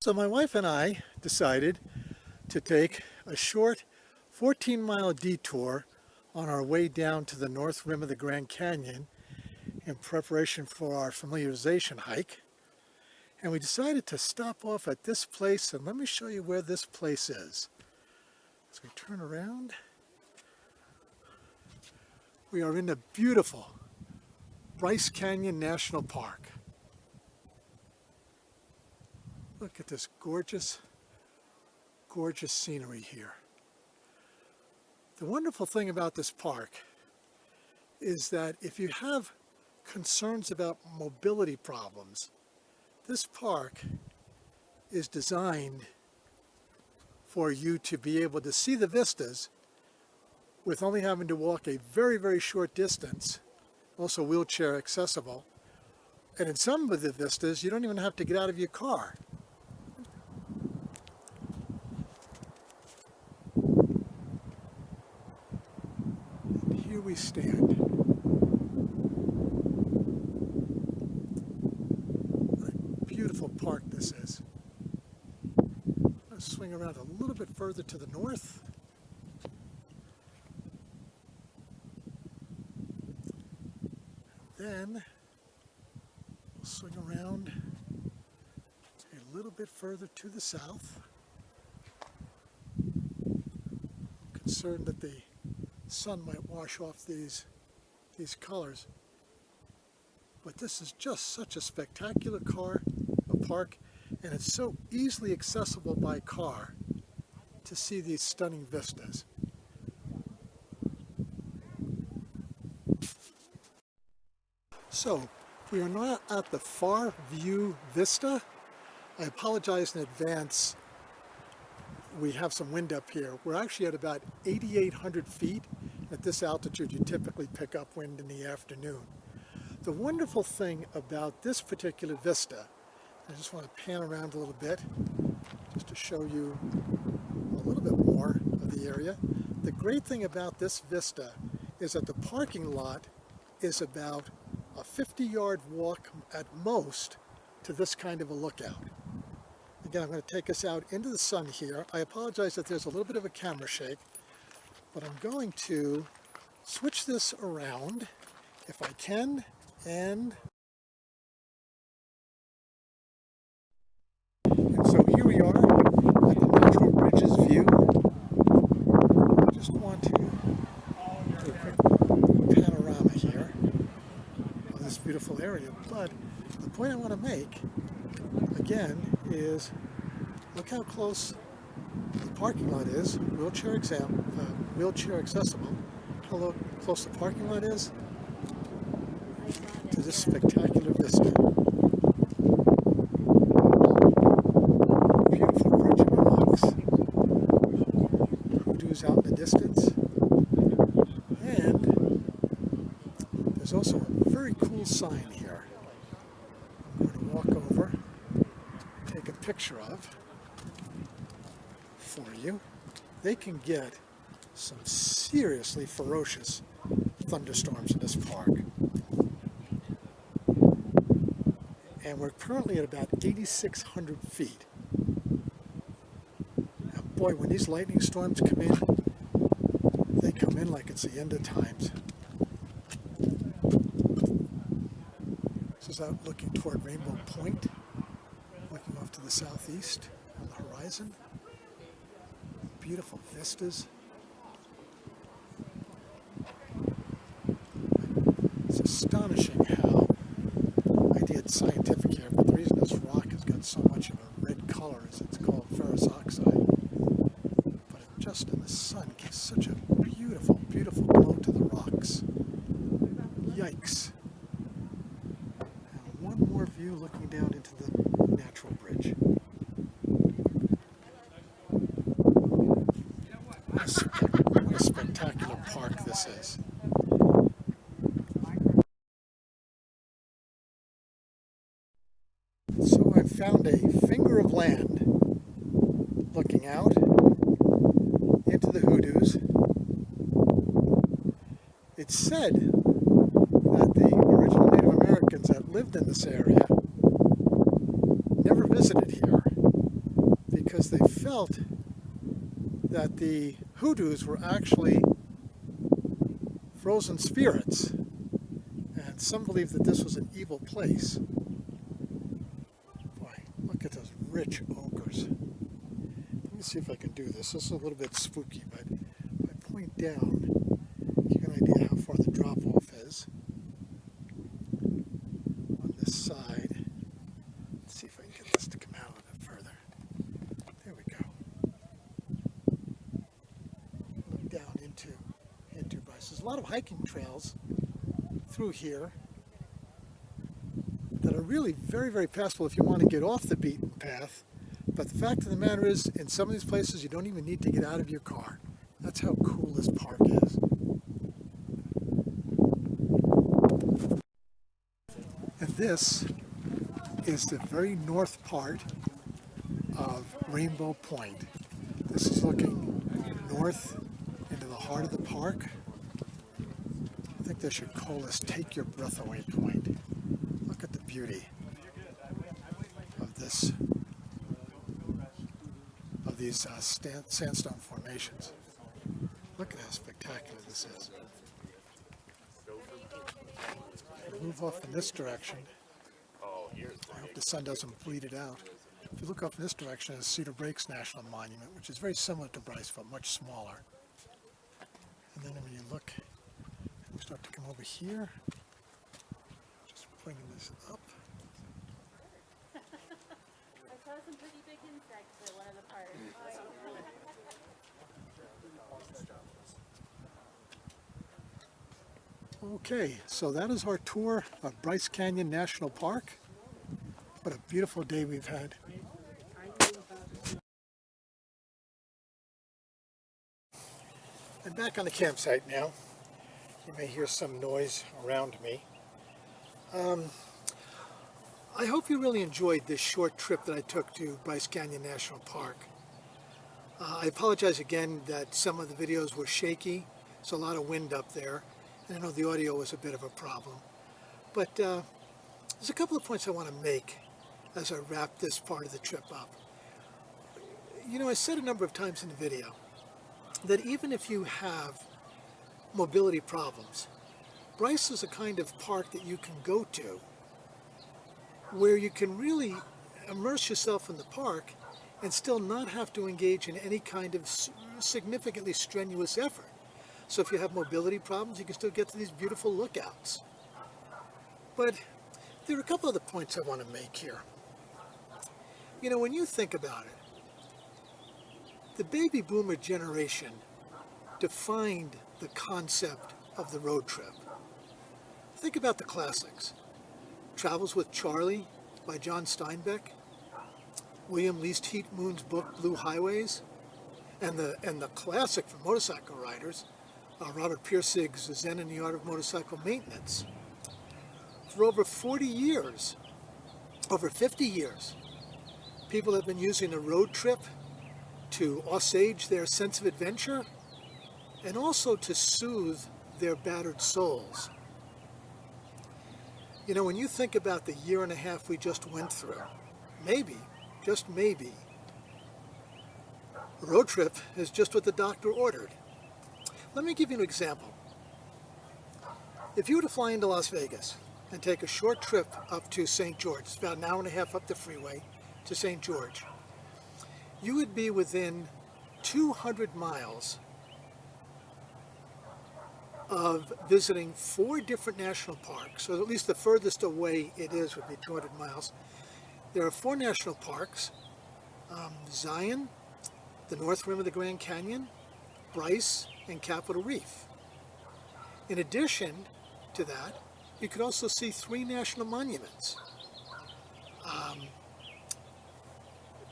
So my wife and I decided to take a short 14-mile detour on our way down to the north rim of the Grand Canyon in preparation for our familiarization hike. And we decided to stop off at this place, and let me show you where this place is. As we turn around, we are in the beautiful Bryce Canyon National Park. Look at this gorgeous, gorgeous scenery here. The wonderful thing about this park is that if you have concerns about mobility problems, this park is designed for you to be able to see the vistas with only having to walk a very, very short distance, also wheelchair accessible. And in some of the vistas, you don't even have to get out of your car. Here we stand. What a beautiful park this is. Let's swing around a little bit further to the north. Then we'll swing around a little bit further to the south. I'm concerned that the sun might wash off these colors, but this is just such a spectacular park, and it's so easily accessible by car to see these stunning vistas. So we are not at the far view vista. I apologize in advance. We have some wind up here. We're actually at about 8,800 feet. At this altitude, you typically pick up wind in the afternoon. The wonderful thing about this particular vista, I just want to pan around a little bit just to show you a little bit more of the area. The great thing about this vista is that the parking lot is about a 50-yard walk at most to this kind of a lookout. Again, I'm going to take us out into the sun here. I apologize that there's a little bit of a camera shake, but I'm going to switch this around if I can, and so here we are at the Natural Bridges view. I just want to do a quick panorama here of this beautiful area, but the point I want to make again is look how close the parking lot is, wheelchair accessible. How close the parking lot is to this spectacular vista. Beautiful bridge of rocks. Hoodoos out in the distance. And there's also a very cool sign here. I'm going to walk over, take a picture of for you. They can get some seriously ferocious thunderstorms in this park. And we're currently at about 8,600 feet. And boy, when these lightning storms come in, they come in like it's the end of times. This is out looking toward Rainbow Point, looking off to the southeast on the horizon. Beautiful vistas. It's astonishing how I did scientific here, but the reason this rock has got so much of a red color is it's called ferrous oxide. But it just in the sun gives such a beautiful, beautiful glow to the rocks. Yikes. And one more view looking down into the Natural Bridge. What a spectacular park this is. So I've found a finger of land looking out into the hoodoos. It's said that the original Native Americans that lived in this area never visited here. because they felt that the hoodoos were actually frozen spirits, and some believe that this was an evil place. Boy, look at those rich ochres. Let me see if I can do this. This is a little bit spooky, but if I point down, give you an idea how far the drop-off is. On this side, let's see if I can get this to come out a little bit further. There we go. Look down into Bryce. There's a lot of hiking trails through here that are really very, very passable if you want to get off the beaten path. But the fact of the matter is, in some of these places, you don't even need to get out of your car. That's how cool this park is. And this is the very north part of Rainbow Point. This is looking north into the heart of the park. I think they should call this Take Your Breath Away Point. Look at the beauty of this, of these sandstone formations. Look at how spectacular this is. Move off in this direction. I hope the sun doesn't bleed it out. If you look off in this direction, is Cedar Breaks National Monument, which is very similar to Bryce, but much smaller. And then when you look, we start to come over here, just bringing this up. I saw some pretty big insects at one of the parks. Okay, so that is our tour of Bryce Canyon National Park. What a beautiful day we've had. I'm back on the campsite now. You may hear some noise around me. I hope you really enjoyed this short trip that I took to Bryce Canyon National Park. I apologize again that some of the videos were shaky. There's a lot of wind up there, and I know the audio was a bit of a problem. But there's a couple of points I want to make as I wrap this part of the trip up. You know, I said a number of times in the video that even if you have mobility problems, Bryce is a kind of park that you can go to where you can really immerse yourself in the park and still not have to engage in any kind of significantly strenuous effort. So if you have mobility problems, you can still get to these beautiful lookouts. But there are a couple other points I want to make here. You know, when you think about it, the baby boomer generation defined the concept of the road trip. Think about the classics. Travels with Charlie by John Steinbeck, William Least Heat Moon's book Blue Highways, and the classic for motorcycle riders, Robert Pirsig's Zen in the Art of Motorcycle Maintenance. For over 40 years, over 50 years, people have been using a road trip to assuage their sense of adventure and also to soothe their battered souls. You know, when you think about the year and a half we just went through, maybe, just maybe, a road trip is just what the doctor ordered. Let me give you an example. If you were to fly into Las Vegas and take a short trip up to St. George, it's about an hour and a half up the freeway to St. George, you would be within 200 miles of visiting 4 different national parks, or at least the furthest away it is would be 200 miles. There are 4 national parks, Zion, the North Rim of the Grand Canyon, Bryce, and Capitol Reef. In addition to that, you could also see 3 national monuments.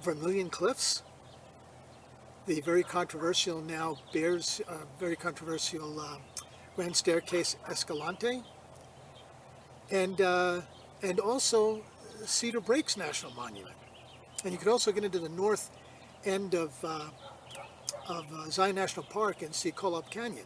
Vermilion Cliffs, the very controversial now bears, very controversial Grand Staircase Escalante, and also Cedar Breaks National Monument. And you could also get into the north end of Zion National Park and see Colab Canyon.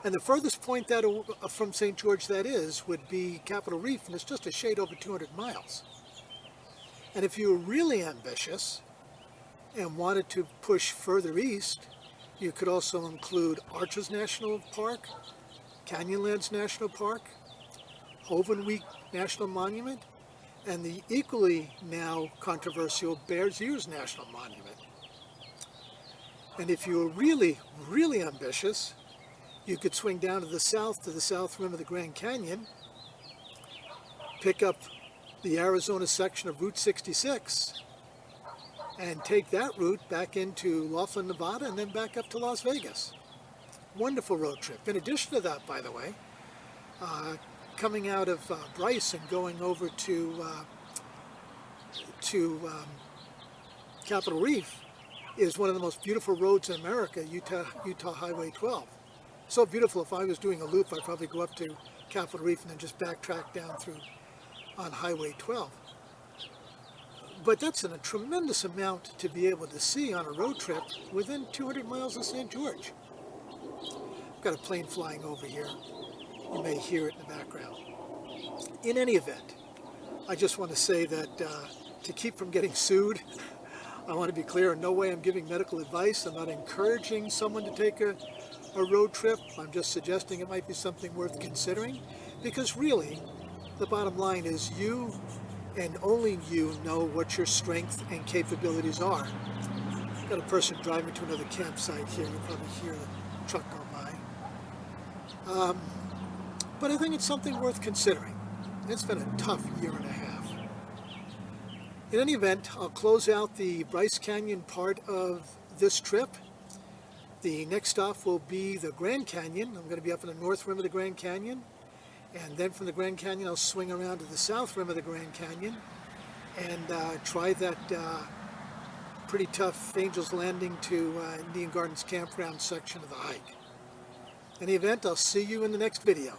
And the furthest point that from St. George that is would be Capitol Reef, and it's just a shade over 200 miles. And if you were really ambitious, and wanted to push further east, you could also include Arches National Park, Canyonlands National Park, Hovenweek National Monument, and the equally now controversial Bears Ears National Monument. And if you were really, really ambitious, you could swing down to the south rim of the Grand Canyon, pick up the Arizona section of Route 66, and take that route back into Laughlin, Nevada, and then back up to Las Vegas. Wonderful road trip. In addition to that, by the way, coming out of Bryce and going over to Capitol Reef is one of the most beautiful roads in America, Utah Highway 12. So beautiful, if I was doing a loop, I'd probably go up to Capitol Reef and then just backtrack down through on Highway 12. But that's a tremendous amount to be able to see on a road trip within 200 miles of St. George. I've got a plane flying over here. You may hear it in the background. In any event, I just want to say that to keep from getting sued, I want to be clear, in no way I'm giving medical advice. I'm not encouraging someone to take a road trip. I'm just suggesting it might be something worth considering, because really, the bottom line is you and only you know what your strength and capabilities are. Got a person driving to another campsite here. You'll probably hear the truck go by. But I think it's something worth considering. It's been a tough year and a half. In any event, I'll close out the Bryce Canyon part of this trip. The next stop will be the Grand Canyon. I'm going to be up in the north rim of the Grand Canyon. And then from the Grand Canyon, I'll swing around to the south rim of the Grand Canyon and try that pretty tough Angel's Landing to Indian Gardens Campground section of the hike. In any event, I'll see you in the next video.